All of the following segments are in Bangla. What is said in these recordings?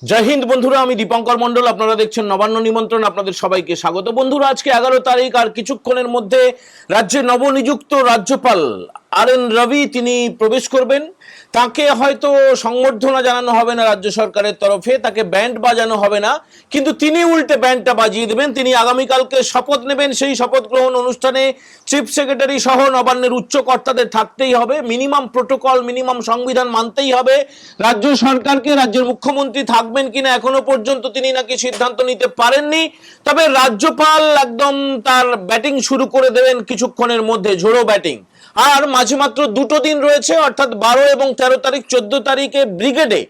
জয় হিন্দ বন্ধুরা, আমি দীপঙ্কর মন্ডল। আপনারা দেখছেন নবান্ন নিমন্ত্রণ। আপনাদের সবাইকে স্বাগত। বন্ধুরা, আজকে 11 তারিখ, আর কিছুক্ষণের মধ্যে রাজ্যে নবনিযুক্ত রাজ্যপাল আর.এন. রবি তিনি প্রবেশ করবেন। তাকে হয়তো সংবর্ধনা জানানো হবে না রাজ্য সরকারের তরফে, তাকে ব্যান্ড বাজানো হবে না, কিন্তু তিনি উল্টে ব্যান্ডটা বাজিয়ে দেবেন। তিনি আগামীকালকে শপথ নেবেন। সেই শপথ গ্রহণ অনুষ্ঠানে চিফ সেক্রেটারি সহ নবান্নের উচ্চ কর্তাদের থাকতেই হবে। মিনিমাম প্রোটোকল, মিনিমাম সংবিধান মানতেই হবে। রাজ্য সরকারকে, রাজ্যের মুখ্যমন্ত্রী থাকবেন কিনা এখনো পর্যন্ত তিনি নাকি সিদ্ধান্ত নিতে পারেননি। তবে রাজ্যপাল একদম তার ব্যাটিং শুরু করে দেবেন কিছুক্ষণের মধ্যে, ঝোড়ো ব্যাটিং। আর মাঝে মাত্র দুটো দিন রয়েছে, অর্থাৎ 12 এবং 13 তারিখ। 14 তারিখে ব্রিগেডে,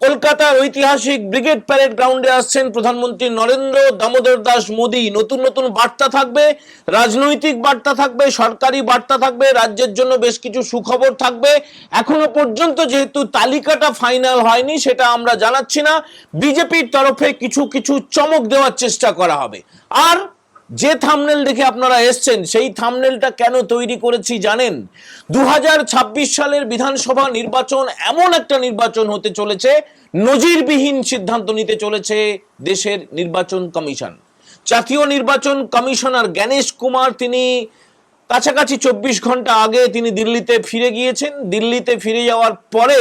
কলকাতার ঐতিহাসিক ব্রিগেড প্যারেড গ্রাউন্ডে আসছেন প্রধানমন্ত্রী নরেন্দ্র দামোদর দাস মোদী। নতুন নতুন বার্তা থাকবে, রাজনৈতিক বার্তা থাকবে, সরকারি বার্তা থাকবে, রাজ্যের জন্য বেশ কিছু সুখবর থাকবে। এখনো পর্যন্ত যেহেতু তালিকাটা ফাইনাল হয়নি, সেটা আমরা জানাচ্ছি না। বিজেপির তরফে কিছু কিছু চমক দেওয়ার চেষ্টা করা হবে। আর যে থাম্বনেল দেখে আপনারা এসছেন, সেই থাম্বনেলটা কেন তৈরি করেছি জানেন? 2026 সালের বিধানসভা নির্বাচন এমন একটা নির্বাচন হতে চলেছে, নজিরবিহীন সিদ্ধান্ত নিতে চলেছে দেশের নির্বাচন কমিশন। জাতীয় নির্বাচন কমিশনার জ্ঞানেশ কুমার তিনি কাছাকাছি 24 ঘন্টা আগে তিনি দিল্লিতে ফিরে গিয়েছেন। দিল্লিতে ফিরে যাওয়ার পরে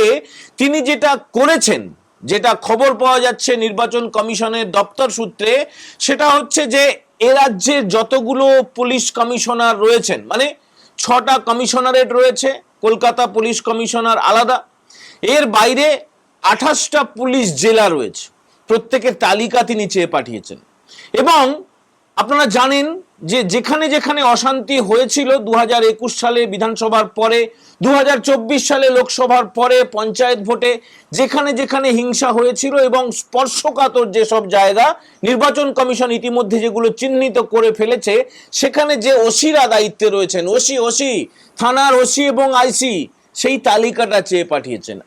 তিনি যেটা করেছেন, যেটা খবর পাওয়া যাচ্ছে নির্বাচন কমিশনের দপ্তর সূত্রে, সেটা হচ্ছে যে এ রাজ্যের যতগুলো পুলিশ কমিশনার রয়েছেন, মানে 6টা কমিশনারেট রয়েছে, কলকাতা পুলিশ কমিশনার আলাদা, এর বাইরে 28টা পুলিশ জেলা রয়েছে, প্রত্যেকের তালিকা তিনি চেয়ে পাঠিয়েছেন। এবং আপনারা জানেন যে যেখানে যেখানে অশান্তি হয়েছিল 2021 সালে বিধানসভার পরে, 2024 সালে লোকসভার পরে পঞ্চায়েত ভোটে যেখানে যেখানে হিংসা হয়েছিল এবং স্পর্শকাতর যেসব জায়গা নির্বাচন কমিশন ইতিমধ্যে যেগুলো চিহ্নিত করে ফেলেছে, সেখানে যে ওসিরা দায়িত্বে রয়েছেন, ওসি থানার ওসি এবং আইসি, সেই তালিকাটা চেয়ে পাঠিয়েছেন।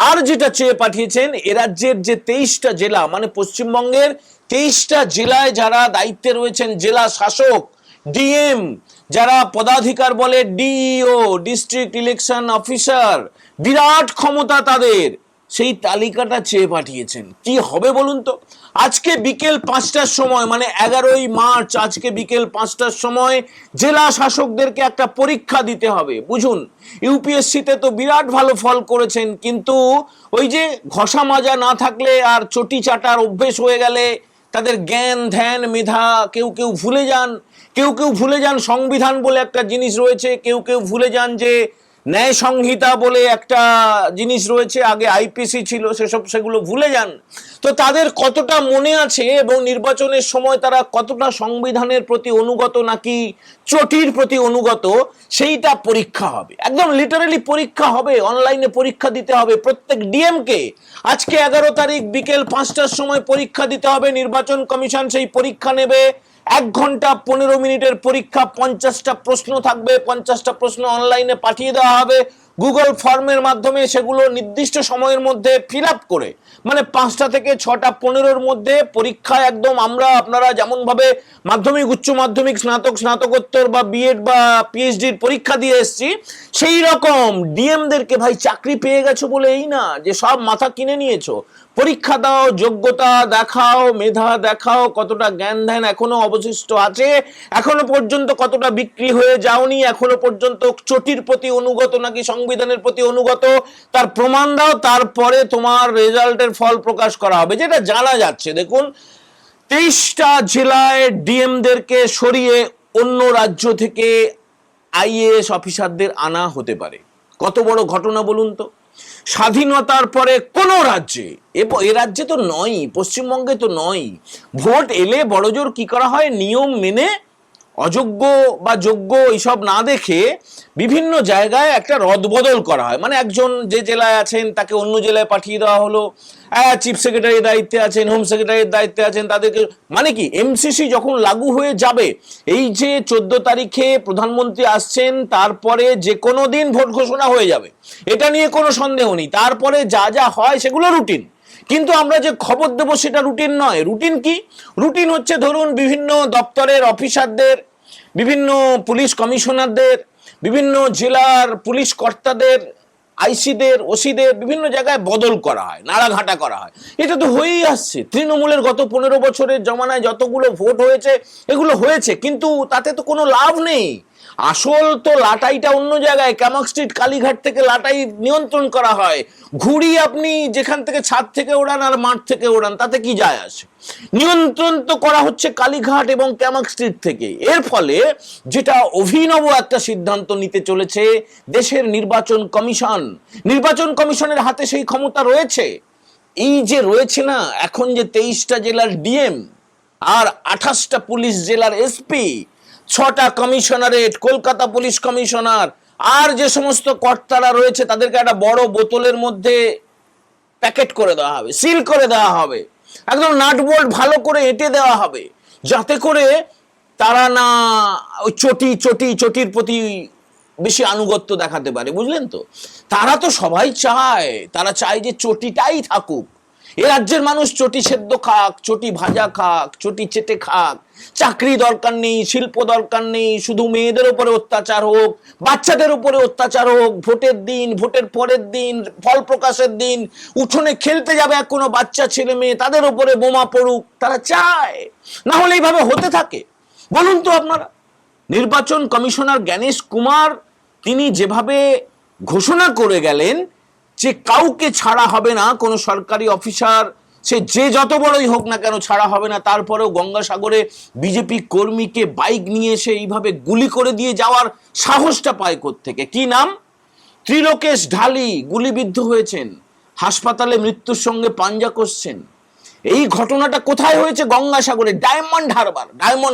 আর যেটা চেয়ে পাঠিয়েছেন, এ রাজ্যের যে 23টা জেলা, মানে পশ্চিমবঙ্গের 23টা জেলায় যারা দায়িত্বে রয়েছেন, জেলা শাসক, ডিএম, যারা পদাধিকার বলে ডিইও, ডিস্ট্রিক্ট ইলেকশন অফিসার, বিরাট ক্ষমতা তাদের, সেই তালিকাটা চেয়ে পাঠিয়েছেন। কি হবে বলুন তো? আজকে বিকেল 5টার সময়, মানে 11ই মার্চ, আজকে বিকেল 5টার সময় জেলা শাসকদেরকে একটা পরীক্ষা দিতে হবে। বুঝুন, ইউপিএসসিতে তো বিরাট ভালো ফল করেছেন, কিন্তু ওই যে ঘষা মাজা না থাকলে আর চটি চাটার অভ্যেস হয়ে গেলে তাদের জ্ঞান ধ্যান মেধা কেউ কেউ ভুলে যান। কেউ কেউ ভুলে যান সংবিধান বলে একটা জিনিস রয়েছে, কেউ কেউ ভুলে যান যে ন্যায় সংহিতা বলে একটা জিনিস রয়েছে, আগে আইপিসি ছিল, সেগুলো ভুলে যান। তো তাদের কতটা মনে আছে এবং নির্বাচনের সময় তারা কতটা সংবিধানের প্রতি অনুগত নাকি চটির প্রতি অনুগত, সেইটা পরীক্ষা হবে। একদম লিটারালি পরীক্ষা হবে, অনলাইনে পরীক্ষা দিতে হবে প্রত্যেক ডিএমকে। আজকে 11 তারিখ বিকেল 5টার সময় পরীক্ষা দিতে হবে। নির্বাচন কমিশন সেই পরীক্ষা নেবে। 1 ঘন্টা 15 মিনিটের পরীক্ষা, 50টা প্রশ্ন থাকবে। 50টা প্রশ্ন অনলাইনে পাঠিয়ে দেওয়া হবে গুগল ফর্মের মাধ্যমে। সেগুলো নির্দিষ্ট সময়ের মধ্যে ফিল আপ করে, মানে 5টা থেকে 6টা 15-এর মধ্যে পরীক্ষা। একদম আপনারা যেমন ভাবে মাধ্যমিক, উচ্চ মাধ্যমিক, স্নাতকোত্তর বা বিএড বা পিএইচডির পরীক্ষা দিয়ে এসছি, সেই রকম ডিএমদেরকে ভাই চাকরি পেয়ে গেছো বলে এই না যে সব মাথা কিনে নিয়েছো। পরীক্ষা দাও, যোগ্যতা দেখাও, মেধা দেখাও, কতটা জ্ঞান ধ্যান এখনো অবশিষ্ট আছে, এখনো পর্যন্ত কতটা বিক্রি হয়ে যাওনি, এখনো পর্যন্ত চটির প্রতি অনুগত নাকি সংবিধানের প্রতি অনুগত, তার প্রমাণ দাও। তারপরে তোমার রেজাল্টের ফল প্রকাশ করা হবে। যেটা জানা যাচ্ছে, দেখুন, 23টা জেলায় ডিএমদেরকে সরিয়ে অন্য রাজ্য থেকে আইএএস অফিসারদের আনা হতে পারে। কত বড় ঘটনা বলুন তো? স্বাধীনতার পরে কোন রাজ্যে, এ রাজ্যে তো নয়, পশ্চিমবঙ্গে তো নয়, ভোট এলে বড়জোর কি করা হয়, নিয়ম মেনে অযোগ্য বা যোগ্য এইসব না দেখে বিভিন্ন জায়গায় একটা রদবদল করা হয়। মানে একজন যে জেলায় আছেন তাকে অন্য জেলায় পাঠিয়ে দেওয়া হলো, চিফ সেক্রেটারির দায়িত্বে আছেন, হোম সেক্রেটারির দায়িত্বে আছেন, তাদেরকে, মানে কি এমসিসি যখন লাগু হয়ে যাবে, এই যে 14 তারিখে প্রধানমন্ত্রী আসছেন, তারপরে যে কোনো দিন ভোট ঘোষণা হয়ে যাবে, এটা নিয়ে কোনো সন্দেহ নেই। তারপরে যা যা হয় সেগুলো রুটিন। কিন্তু আমরা যে খবর দেবো সেটা রুটিন নয়। রুটিন কি? রুটিন হচ্ছে, ধরুন, বিভিন্ন দপ্তরের অফিসারদের, বিভিন্ন পুলিশ কমিশনারদের, বিভিন্ন জেলার পুলিশ কর্তাদের আইসিদের ওসিদের বিভিন্ন জায়গায় বদল করা হয়, নাড়াঘাটা করা হয়। এটা তো হয়েই আসছে। তৃণমূলের গত 15 বছরের জমানায় যতগুলো ভোট হয়েছে এগুলো হয়েছে, কিন্তু তাতে তো কোনো লাভ নেই। আসল তো লাটাইটা অন্য জায়গায়, ক্যামক স্ট্রিট কালীঘাট থেকে লাটাই নিয়ন্ত্রণ করা হয়। ঘুড়ি আপনি যেখান থেকে ছাদ থেকে ওড়ান আর মাঠ থেকে ওড়ান, তাতে কি যায় আসে? নিয়ন্ত্রণ তো করা হচ্ছে কালীঘাট এবং ক্যামক স্ট্রিট থেকে। এর ফলে যেটা অভিনব একটা সিদ্ধান্ত নিতে চলেছে দেশের নির্বাচন কমিশন, নির্বাচন কমিশনের হাতে সেই ক্ষমতা রয়েছে। এই যে রয়েছে না, এখন যে 23টা জেলার ডিএম আর 28টা পুলিশ জেলার এসপি, 6টা কমিশনারেট, কলকাতা পুলিশ কমিশনার, আর যে সমস্ত কর্তারা রয়েছে তাদেরকে একটা বড় বোতলের মধ্যে প্যাকেট করে দেওয়া হবে, সিল করে দেওয়া হবে, একদম নাট বোল্ট ভালো করে এঁটে দেওয়া হবে, যাতে করে তারা না ওই চটির প্রতি বেশি আনুগত্য দেখাতে পারে। বুঝলেন তো? তারা তো সবাই চায়, তারা চায় যে চটিটাই থাকুক। এ রাজ্যের মানুষ চটি সেদ্ধ খাক, চটি ভাজা খাক, চটি চেটে খাক, চাকরি দরকার নেই, শিল্প দরকার নেই, শুধু মেয়েদের উপরে অত্যাচার হোক, বাচ্চাদের উপরে অত্যাচার হোক, ভোটের দিন, ভোটের পরের দিন, ফল প্রকাশের দিন উঠোনে খেলতে যাবে এক কোনো বাচ্চা ছেলে মেয়ে, তাদের উপরে বোমা পড়ুক, তারা চায়। না হলে এইভাবে হতে থাকে? বলুন তো আপনারা। নির্বাচন কমিশনার জ্ঞানেশ কুমার তিনি যেভাবে ঘোষণা করে গেলেন যে কাউকে ছাড়া হবে না, কোনো সরকারি অফিসার সে যে যত বড়ই হোক না কেন ছাড়া হবে না, তারপরেও গঙ্গাসাগরে বিজেপি কর্মীকে বাইক নিয়ে এসে এইভাবে গুলি করে দিয়ে যাওয়ার সাহসটা পায় কোত্থেকে? কি নাম? ত্রিলোকেশ ঢালি গুলিবিদ্ধ হয়েছেন, হাসপাতালে মৃত্যুর সঙ্গে পাঞ্জা কষছেন। এই ঘটনাটা কোথায় হয়েছে? গঙ্গাসাগরে, ডায়মন্ড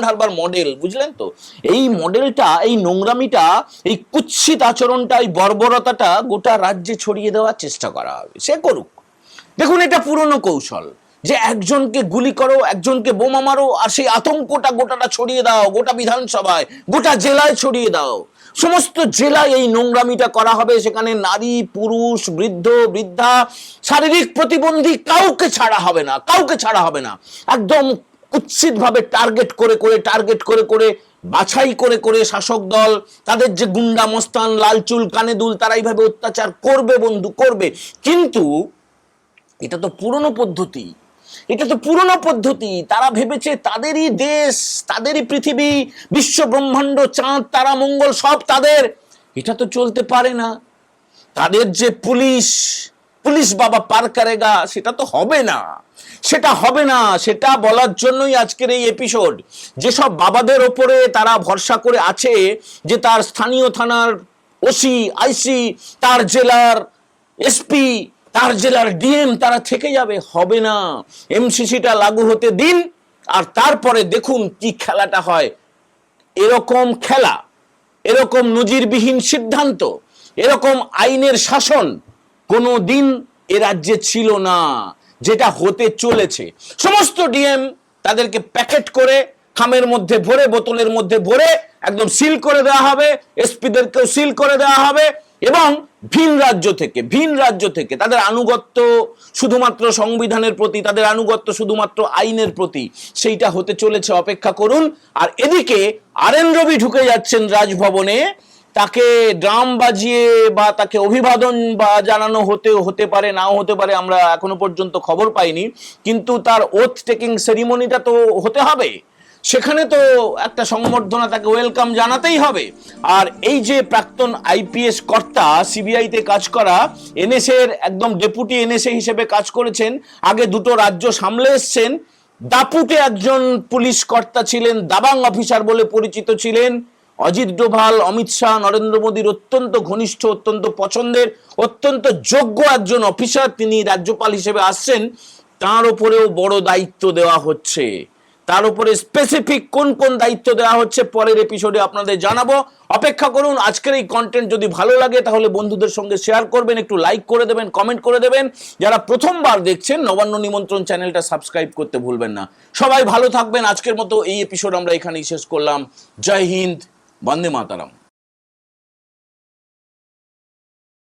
হারবার মডেল। বুঝলেন তো? এই মডেলটা, এই নোংরামিটা, এই কুৎসিত আচরণটা, এই বর্বরতাটা গোটা রাজ্যে ছড়িয়ে দেওয়ার চেষ্টা করা হবে। সে করুক। দেখুন, এটা পুরনো কৌশল যে একজনকে গুলি করো, একজনকে বোমা মারো, আর সেই আতঙ্কটা গোটাটা ছড়িয়ে দাও, গোটা বিধানসভায়, গোটা জেলায় ছড়িয়ে দাও। সমস্ত জেলায় এই নোংরামিটা করা হবে। সেখানে নারী, পুরুষ, বৃদ্ধ, বৃদ্ধা, শারীরিক প্রতিবন্ধী কাউকে ছাড়া হবে না, কাউকে ছাড়া হবে না। একদম কুৎসিতভাবে টার্গেট করে করে বাছাই করে শাসক দল, তাদের যে গুন্ডা মস্তান, লাল চুল কানে দুল, তারা এইভাবে অত্যাচার করবে বন্ধু, করবে। কিন্তু এটা তো পুরনো পদ্ধতি, তারা ভেবেছে তাদেরই দেশ, তাদেরই পৃথিবী, বিশ্ব ব্রহ্মাণ্ড, চাঁদ তারা মঙ্গল সব তাদের। এটা তো চলতে পারে না। তাদের যে পুলিশ বাবা পার করেগা, সেটা তো হবে না, সেটা বলার জন্যই আজকের এই এপিসোড। যেসব বাবাদের ওপরে তারা ভরসা করে আছে যে তার স্থানীয় থানার ওসি, আইসি, তার জেলার এসপি, তার জেলার ডিএম তারা থেকে যাবে, হবে না। এমসিসিটা লাগু হতে দিন, আর তারপরে দেখুন কি খেলাটা হয়। এরকম খেলা, এরকম নজিরবিহীন সিদ্ধান্ত, এরকম আইনের শাসন কোনো দিন এ রাজ্যে ছিল না, যেটা হতে চলেছে। সমস্ত ডিএম তাদেরকে প্যাকেট করে খামের মধ্যে ভরে, বোতলের মধ্যে ভরে একদম সিল করে দেওয়া হবে, এসপিদেরকেও সিল করে দেওয়া হবে, এবং ভিন রাজ্য থেকে তাদের আনুগত্য শুধুমাত্র সংবিধানের প্রতি, তাদের আনুগত্য শুধুমাত্র আইনের প্রতি, সেইটা হতে চলেছে। অপেক্ষা করুন। আর এদিকে আরএন রবি ঢুকে যাচ্ছেন রাজভবনে। তাকে ড্রাম বাজিয়ে বা তাকে অভিবাদন বা জানানো হতে পারে, নাও হতে পারে, আমরা এখনো পর্যন্ত খবর পাইনি। কিন্তু তার ওথ টেকিং সেরিমনিটা তো হতে হবে, সেখানে তো একটা সংবর্ধনা, তাকে ওয়েলকাম জানাতেই হবে। আর এই যে প্রাক্তন আইপিএস কর্তা, সিবিআইতে কাজ করা, এনএসএর একদম ডেপুটি এনএসএ হিসেবে কাজ করেছেন, আগে দুটো রাজ্য সামলে এসছেন, দাপুটে একজন পুলিশ কর্তা ছিলেন, দাবাং অফিসার বলে পরিচিত ছিলেন, অজিত ডোভাল, অমিত শাহ, নরেন্দ্র মোদীর অত্যন্ত ঘনিষ্ঠ, অত্যন্ত পছন্দের, অত্যন্ত যোগ্য একজন অফিসার, তিনি রাজ্যপাল হিসেবে আসছেন। তার উপরেও বড় দায়িত্ব দেওয়া হচ্ছে। তার উপরে স্পেসিফিক কোন কোন দায়িত্ব দেওয়া হচ্ছে পরের এপিসোডে আপনাদের জানাবো। অপেক্ষা করুন। আজকের এই কন্টেন্ট যদি ভালো লাগে তাহলে বন্ধুদের সঙ্গে শেয়ার করবেন, একটু লাইক করে দেবেন, কমেন্ট করে দেবেন। যারা প্রথমবার দেখছেন, নবান্ন নিমন্ত্রণ চ্যানেলটা সাবস্ক্রাইব করতে ভুলবেন না। সবাই ভালো থাকবেন। আজকের মতো এই এপিসোড আমরা এখানেই শেষ করলাম। জয় হিন্দ, বন্দে মাতারাম।